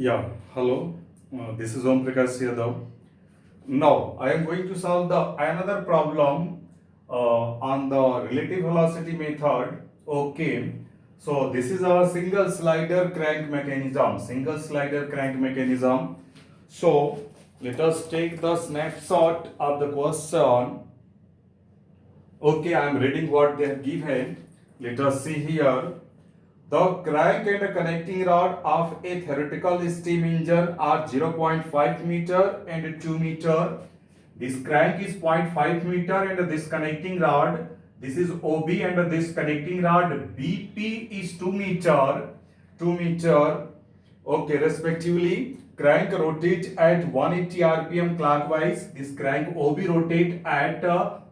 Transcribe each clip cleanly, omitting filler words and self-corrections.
Yeah, hello. This is Om Prakash Yadav. Now, I am going to solve the another problem on the relative velocity method. Okay. So this is our single slider crank mechanism. Single slider crank mechanism. So let us take the snapshot of the question. Okay, I am reading what they have given. Let us see here. The crank and the connecting rod of a theoretical steam engine are 0.5 meter and 2 meter. This crank is 0.5 meter and this connecting rod, this is OB and this connecting rod BP is 2 meter. 2 meter. Okay, respectively, crank rotate at 180 rpm clockwise. This crank OB rotate at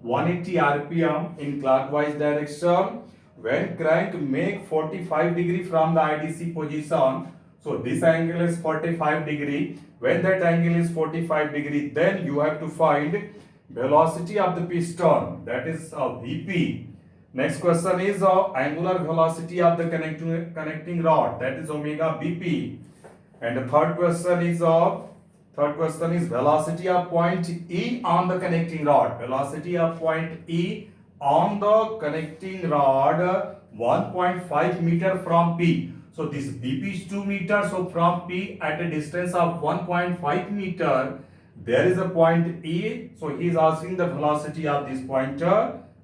180 rpm in clockwise direction. When crank make 45 degree from the IDC position, so this angle is 45 degree. When that angle is 45 degree, then you have to find velocity of the piston, that is VP. Next question is angular velocity of the connecting rod, that is omega BP. And the third question is velocity of point E on the connecting rod. Velocity of point E on the connecting rod 1.5 meter from P. So this BP is 2 meter. So from P at a distance of 1.5 meter, there is a point E. So he is asking the velocity of this point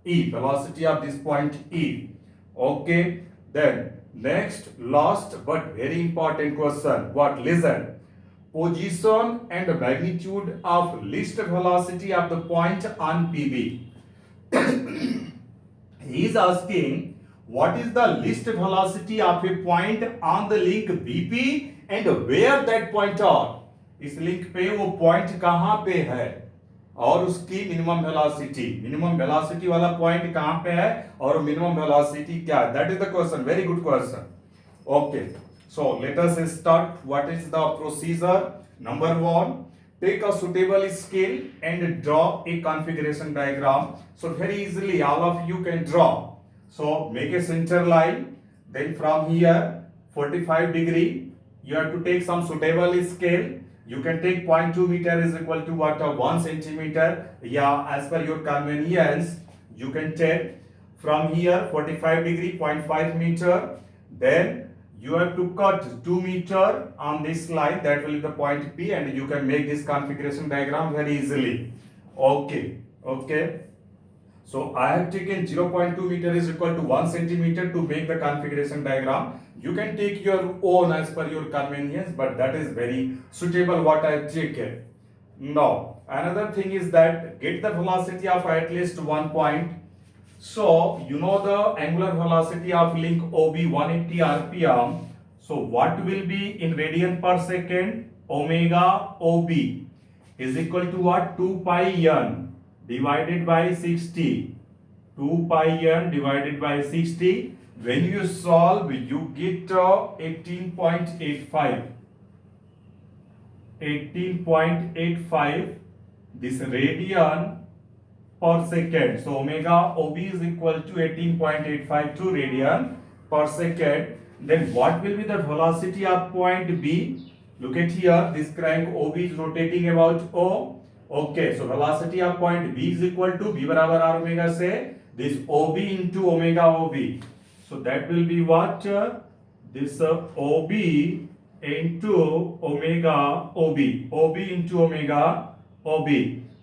E. Velocity of this point E. Okay. Then next, last but very important question. What? Listen. Position and magnitude of least velocity of the point on PB. He is asking what is the least velocity of a point on the link BP and where that point are. इस link पे वो point कहां पे है और उसकी minimum velocity वाला point कहां पे है और मिनिमम वेलोसिटी क्या है. That is the question. Very good question. Okay, so let us start. What is the procedure? Number 1, take a suitable scale and draw a configuration diagram. So very easily all of you can draw. So make a center line, then from here 45 degree you have to take some suitable scale. You can take 0.2 meter is equal to what, 1 centimeter. Yeah, as per your convenience you can take from here 45 degree 0.5 meter. Then you have to cut 2 meter on this line, that will be the point P, and you can make this configuration diagram very easily. Okay. So I have taken 0.2 meter is equal to 1 centimeter to make the configuration diagram. You can take your own as per your convenience, but that is very suitable what I have taken. Now another thing is that get the velocity of at least one point. So you know the angular velocity of link OB 180 rpm. So what will be in radian per second? Omega OB is equal to what? 2 pi n divided by 60. 2 pi n divided by 60. When you solve, you get 18.85. 18.85 this radian per second. So omega OB is equal to 18.852 radian per second. Then what will be the velocity of point B? Look at here, this crank OB is rotating about O. Okay, so velocity of point B is equal to B बराबर R omega से this OB into omega OB. So that will be what? This OB into omega OB. OB into omega OB.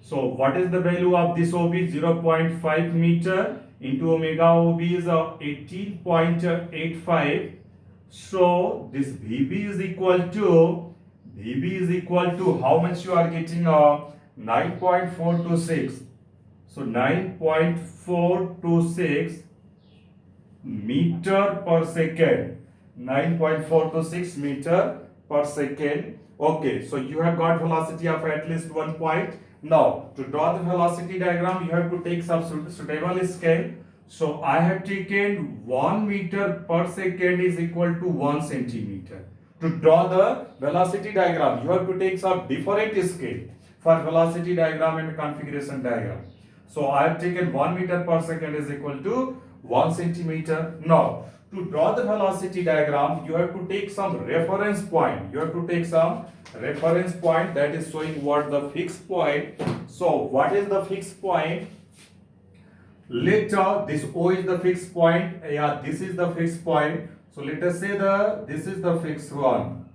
So what is the value of this OB? 0.5 meter into omega OB is 18.85. So this VB is equal to how much you are getting? 9.426. So 9.426 meter per second. 9.426 meter per second. Okay, so you have got velocity of at least one point. Now to draw the velocity diagram you have to take some suitable scale. So I have taken 1 meter per second is equal to 1 centimeter. To draw the velocity diagram you have to take some different scale for velocity diagram and configuration diagram. So I have taken 1 meter per second is equal to 1 centimeter. Now to draw the velocity diagram, you have to take some reference point. You have to take some reference point that is showing what the fixed point. So what is the fixed point? Let this O is the fixed point. Yeah, this is the fixed point. So let us say this is the fixed one.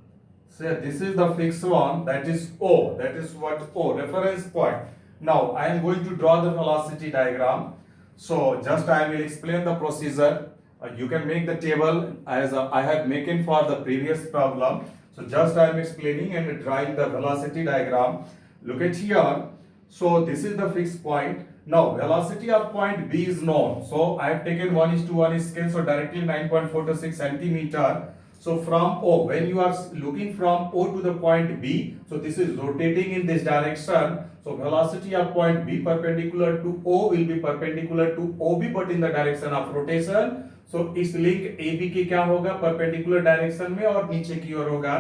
Say this is the fixed one, that is O. That is what O, reference point. Now I am going to draw the velocity diagram. So just I will explain the procedure. You can make the table as I have making for the previous problem. So just I am explaining and drawing the velocity diagram. Look at here. So this is the fixed point. Now velocity of point B is known. So I have taken 1:1 scale. So directly 9.426 centimeter. So from O, when you are looking from O to the point B, so this is rotating in this direction. So velocity of point B perpendicular to O will be perpendicular to OB but in the direction of rotation. So इस link AB की क्या होगा, perpendicular direction में और नीचे की ओर होगा.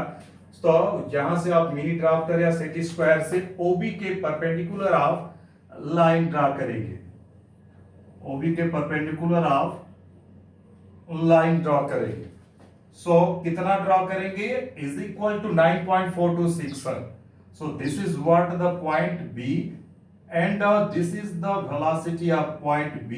तो यहां से आप मिनी ड्राफ्टर या सेटी स्क्वायर से OB के परपेंडिकुलर आप लाइन ड्रा करेंगे. OB के परपेंडिकुलर आप लाइन ड्रा करेंगे. So कितना ड्रा करेंगे, is equal to 9.426. So this is what the point B and this is the velocity of point B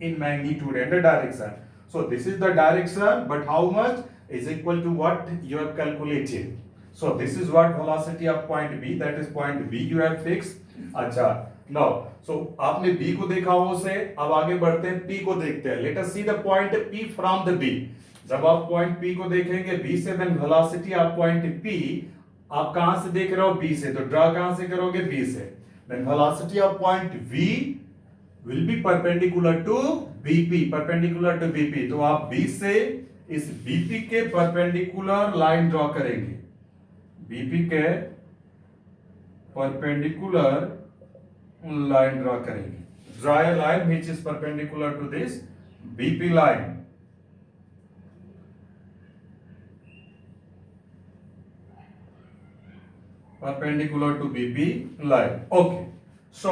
in magnitude and the direction. So this is the direction, but how much is equal to what you have calculated. So this is what velocity of point B, that is point B you have fixed. अच्छा, now so आपने B को देखा हो से, अब आगे बढ़ते हैं P को देखते हैं. Let us see the point P from the B. जब आप पॉइंट P को देखेंगे B से, then velocity of point P आप कहां से देख रहे हो, B से, तो ड्रा कहां से करोगे, B से. Then velocity of point V will be perpendicular to BP, perpendicular to BP. तो आप B से इस BP के परपेंडिकुलर लाइन ड्रॉ करेंगे. BP के परपेंडिकुलर लाइन ड्रॉ करेंगे. Draw a line which is perpendicular to this BP line. Perpendicular to BP line. Okay. So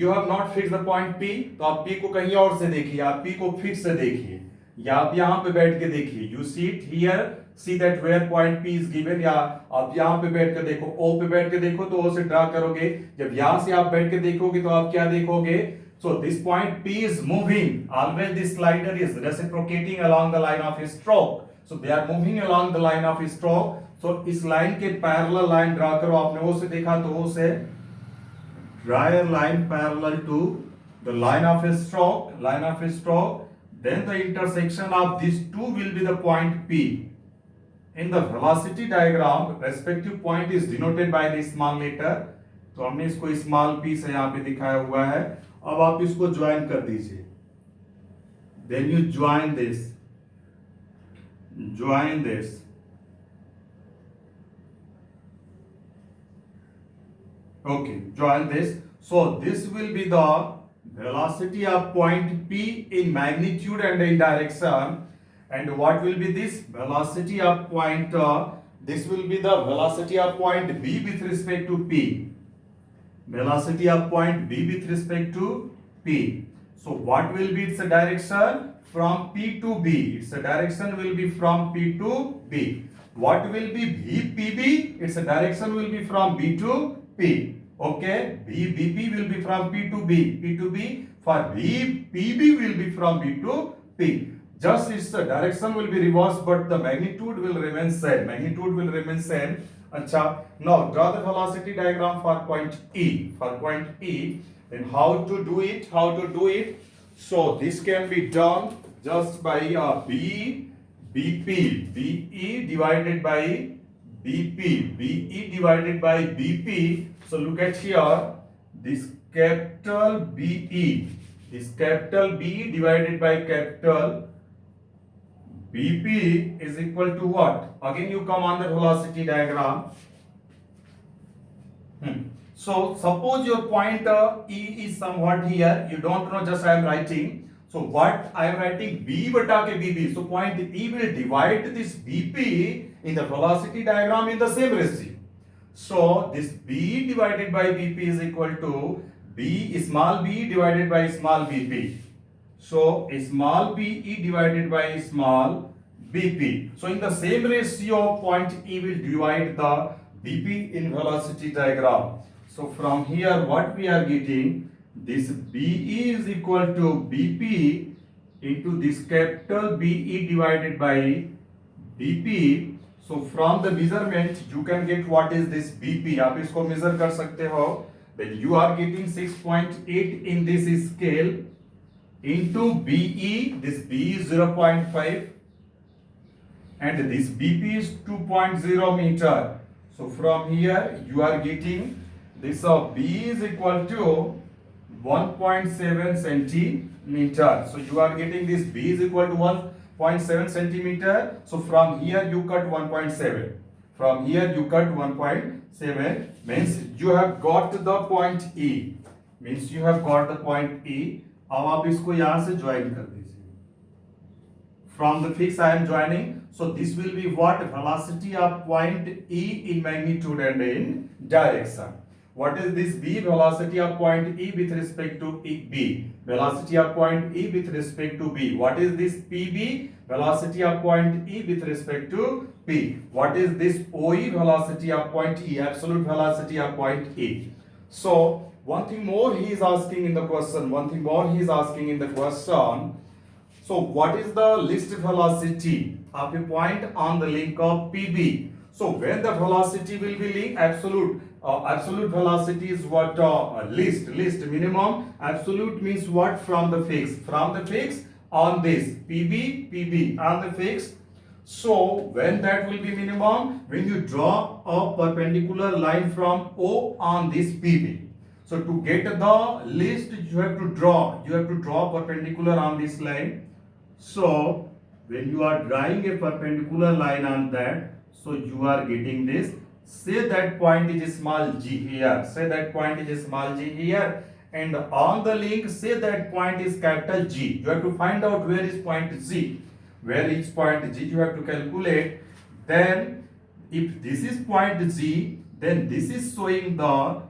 you have not fixed the point P. तो आप P को कहीं और से देखिए, आप P को फिक्स से देखिए, या आप यहाँ पे बैठ के देखिए. You see it here, see that where point P is given. या आप यहाँ पे बैठ के देखो, O पे बैठ के देखो तो O से ड्रा करोगे. जब यहाँ से आप बैठ के देखोगे तो आप क्या देखोगे? So this point P is moving. Always this slider is reciprocating along the line of his stroke. So they are moving along the line of his stroke. So इस लाइन के पैरेलल लाइन ड्रा करो. आपने O से देखा तो O से draw a line parallel to the line of a stroke. Then the intersection of these two will be the point P. In the velocity diagram, respective point is denoted by the small letter. तो हमने इसको small p से यहाँ पे दिखाया हुआ है. अब आप इसको ज्वाइन कर दीजिए. Then you join this. Okay, join this. So this will be the velocity of point P in magnitude and in direction. And what will be this velocity of point? This will be the velocity of point B with respect to P. Velocity of point B with respect to P. So what will be its direction? From P to B. Its direction will be from P to B. What will be VPB? Its direction will be from B to P. Okay, BP will be from P to B. P to B. For PB will be from B to P. Just its direction will be reversed, but the magnitude will remain same. Acha. Now draw the velocity diagram for point E. Then how to do it? So this can be done just by BE divided by BP. So look at here, this capital BE divided by capital BP is equal to what? Again you come on the velocity diagram. So suppose your point E is somewhat here, you don't know, just I am writing. So what I am writing, B bata ke BB. So point E will divide this BP in the velocity diagram in the same ratio. So this B divided by BP is equal to small b divided by small BP. So small BE divided by small BP. So in the same ratio, point E will divide the BP in velocity diagram. So from here, what we are getting, this BE is equal to BP into this capital BE divided by BP. So from the measurement, you can get what is this BP. आप इसको measure कर सकते हो. Then you are getting 6.8 in this scale into BE. This B is 0.5 and this BP is 2.0 meter. So from here you are getting this B is equal to 1.7 centimeter. So you are getting this B is equal to 1.7 centimeter. So from here you cut 1.7. From here you cut 1.7 means you have got the point E. Means you have got the point E. अब आप इसको यहाँ से join कर दीजिए. From the fix I am joining. So this will be what? Velocity of point E in magnitude and in direction. What is this B? Velocity of point E with respect to B. Velocity of point E with respect to B. What is this PB? Velocity of point E with respect to P. What is this OE? Velocity of point E. Absolute velocity of point E. So one thing more he is asking in the question. So what is the least velocity of a point on the link of PB? So when the velocity will be linked, absolute velocity is what? Least minimum. Absolute means what? From the fix on this PB on the fix. So when that will be minimum? When you draw a perpendicular line from O on this PB. So to get the least, you have to draw perpendicular on this line. So when you are drawing a perpendicular line on that, so you are getting this. Say that point is small g here. And on the link, say that point is capital G. You have to find out where is point G. Where is point G? You have to calculate. Then if this is point G, then this is showing the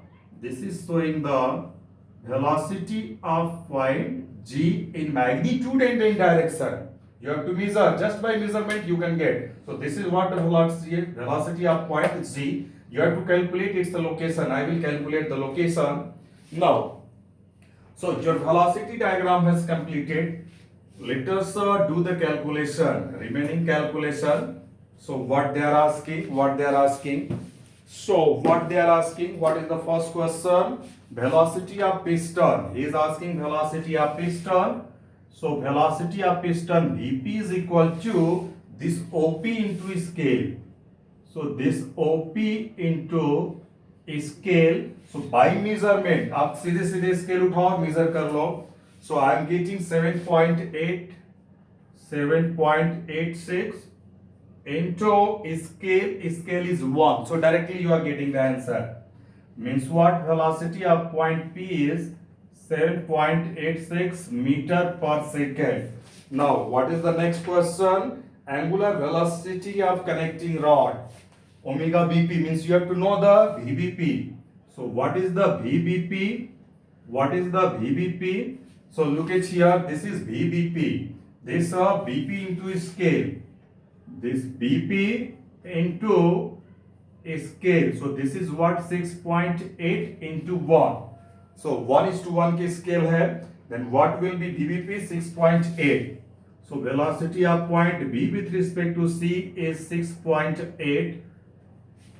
velocity of point G in magnitude and in direction. You have to measure. Just by measurement you can get. So this is what the velocity of point G. You have to calculate its location. I will calculate the location now. So your velocity diagram has completed. Let us do the calculation. Remaining calculation. So what they are asking? So what they are asking? What is the first question? Velocity of piston. He is asking velocity of piston. So velocity of piston Vp is equal to this OP into scale. So this OP into scale. So by measurement, आप सीधे scale उठाओ और measure कर लो. So I am getting 7.86 into scale is 1. So directly you are getting the answer. Means what? Velocity of point P is 7.86 meter per second. Now what is the next question? Angular velocity of connecting rod. Omega BP means you have to know the VBP. So what is the VBP? So look at here. This is VBP. This BP into scale. This BP into scale. So this is what? 6.8 into 1. So 1:1 के scale है. Then what will be VBP? 6.8. So velocity of point B with respect to C is 6.8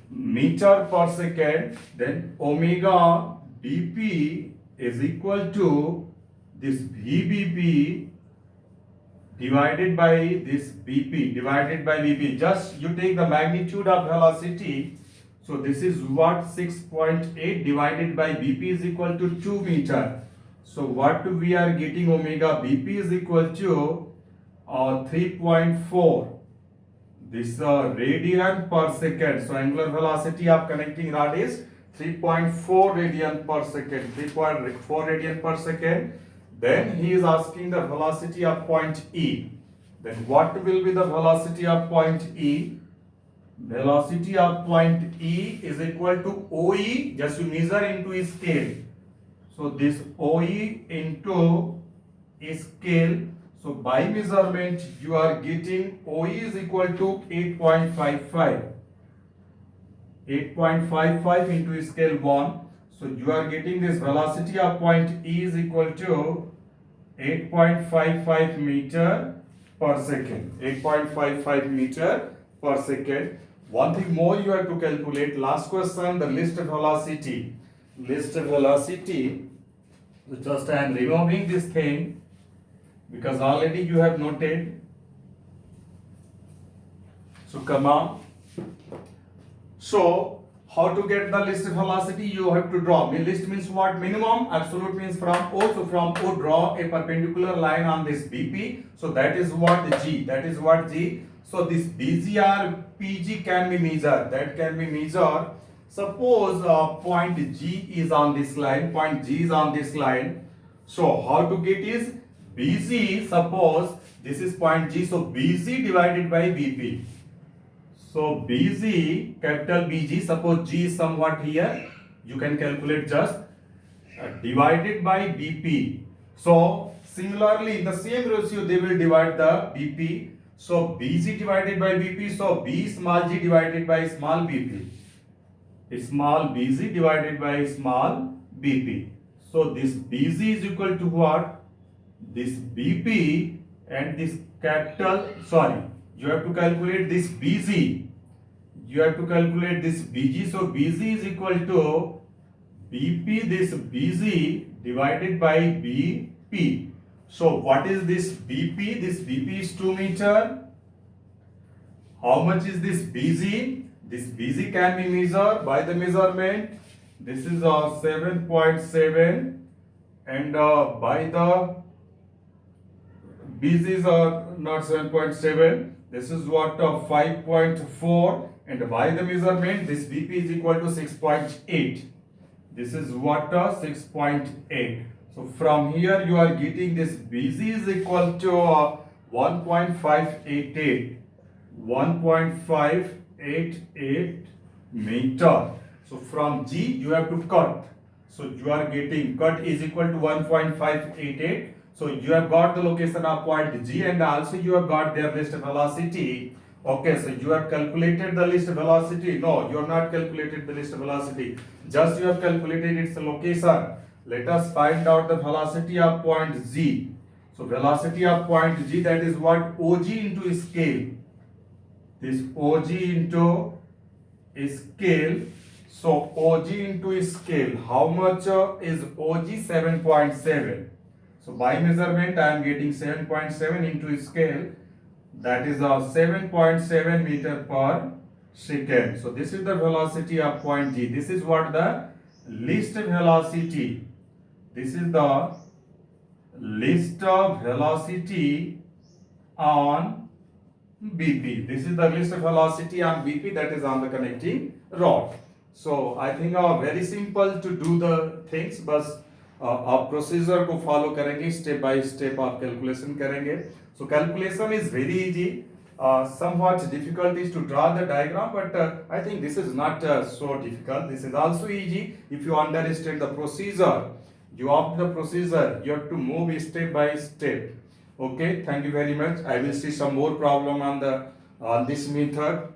meter per second. Then omega BP is equal to this VBP divided by this BP divided by BP. Just you take the magnitude of velocity. So this is what? 6.8 divided by BP is equal to 2 meter. So what we are getting? Omega BP is equal to 3.4. This radian per second. So angular velocity of connecting rod is 3.4 radian per second. 3.4 radian per second. Then he is asking the velocity of point E. Then what will be the velocity of point E? Velocity of point E is equal to OE. Just you measure into scale. So this OE into scale. So by measurement, you are getting OE is equal to 8.55. 8.55 into scale 1. So you are getting this velocity of point E is equal to 8.55 meter per second. 8.55 meter per second. One thing more you have to calculate. Last question, the list velocity. List velocity. So just I am removing this thing because already you have noted. So come on. So how to get the list velocity? You have to draw. List means what? Minimum. Absolute means from O. So from O draw a perpendicular line on this BP. So that is what G. That is what G. So this BG or PG can be measured. That can be measured. Suppose point G is on this line. Point G is on this line. So how to get is BG. Suppose this is point G. So BG divided by BP. So BG, capital BG, suppose G is somewhat here, you can calculate just divided by BP. So similarly, in the same ratio, they will divide the BP. So BG divided by BP, so B small g divided by small BP. Small BG divided by small BP. So this BG is equal to what? This BP and this capital, sorry. You have to calculate this BG. You have to calculate this BG. So BG is equal to BP, this BG divided by BP. So what is this BP? This BP is 2 meter. How much is this BG? This BG can be measured by the measurement. This is 7.7 and by the BG is not 7.7. This is what 5.4 and by the measurement this BP is equal to 6.8. This is what 6.8. So from here you are getting this BG is equal to 1.588. 1.588 meter. So from G you have to cut. So you are getting cut is equal to 1.588. So you have got the location of point G and also you have got their list velocity. Okay, so you have calculated the list velocity. No, you have not calculated the list velocity. Just you have calculated its location. Let us find out the velocity of point G. So velocity of point G, that is what? OG into scale. This OG into scale. So OG into scale. How much is OG? 7.7. So by measurement I am getting 7.7 into scale, that is 7.7 meter per second. So this is the velocity of point G. This is what the least velocity. This is the least velocity on BP. This is the least velocity on BP, that is on the connecting rod. So I think very simple to do the things, but आप procedure को follow करेंगे, step by step आप calculation करेंगे. So calculation is very easy. Somewhat difficult is to draw the diagram, but I think this is not so difficult. This is also easy if you understand the procedure. You opt the procedure. You have to move step by step. Okay. Thank you very much. I will see some more problem on this method.